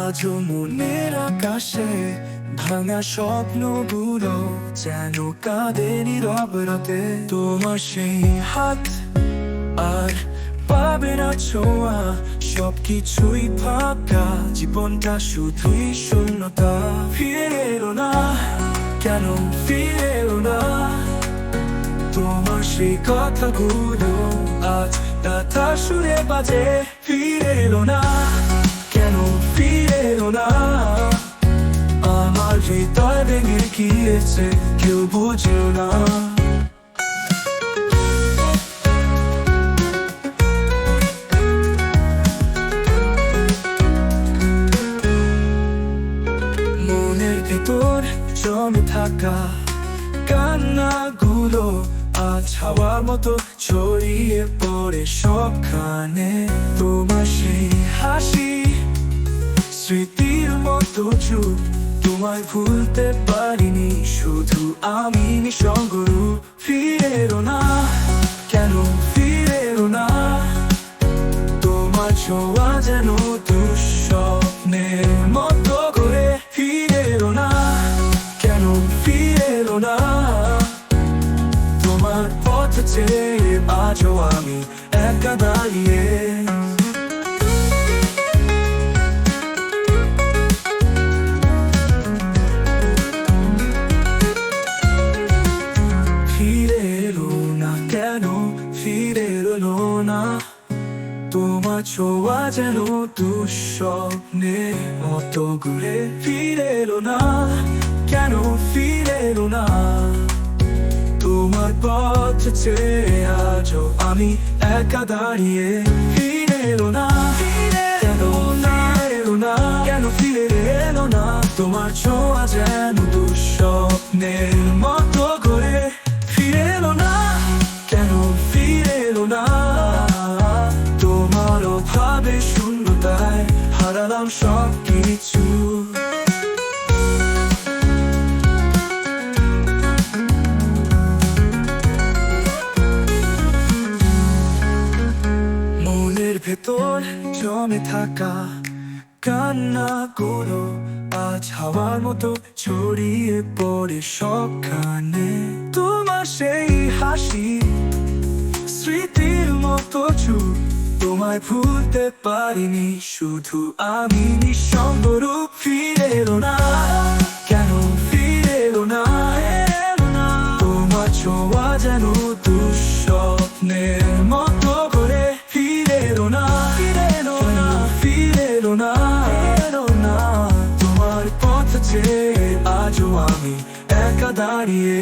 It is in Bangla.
আজও মনের আকাশে ভাঙা স্বপ্নগুলো যেন কাঁদে নীরব রাতে। তোমার সেই হাত আর পাবে না ছোঁয়া, সবকিছুই ফাঁকা, জীবনটা শুধুই শূন্যতা। ফিরে এলো না, কেন ফিরে এলো না? তোমার সেই কথাগুলো আজ ব্যথা সুরে বাজে। ফিরে এলো না, কেন ফিরে এলো না? আমার হৃদয় ভেঙে গিয়েছে, কেউ বুঝলো না। মনের ভেতর জমে থাকা কান্নাগুলো আজ হাওয়ার মতো ছড়িয়ে পড়ে সবখানে। তোমার সেই হাসি স্মৃতির মতো চুপ, তোমায় ভুলতে পারিনি, শুধু আমি নিঃসঙ্গ রূপ। ফিরে এলো না, কেন ফিরে এলো না? তোমার ছোঁয়া যেন দুঃস্বপ্নের মতো করে। ফিরে এলো না, কেন ফিরে এলো না? তোমার পথ চেয়ে আজও আমি একা দাঁড়িয়ে। ফিরে এলো না, কেন ফিরে এলো না? তোমার ছোঁয়া যেন দুঃস্বপ্নের মতো ঘুরে। ফিরে এলো না, কেন ফিরে এলো না? তোমার পথ চেয়ে আজও আমি একা দাঁড়িয়ে। ফিরে এলো না, কেন ফিরে এলো না? কেন ফিরে এলো না? তোমার ছোঁয়া যেন দুঃস্বপ্নের মতো ঘুরে। ফিরে এলো না, কেন ফিরে এলো না? তোমার অভাবে শূন্যতায় হারালাম সবকিছু। মনের ভেতর জমে থাকা কান্নাগুলো আজ হাওয়ার মতো ছড়িয়ে পড়ে সবখানে। তোমার সেই হাসি স্মৃতির মতো চুপ, তোমায় ভুলতে পারিনি, শুধু আমি নিঃসঙ্গ রূপ। ফিরে এলো না, কেন ফিরে এলো না? তোমার ছোঁয়া যেন দুঃস্বপ্নের মতো করে। ফিরে এলো না, ফিরে এলো না, ফিরে এলো না, এলো না। তোমার পথ চেয়ে আজও আমি একা দাঁড়িয়ে।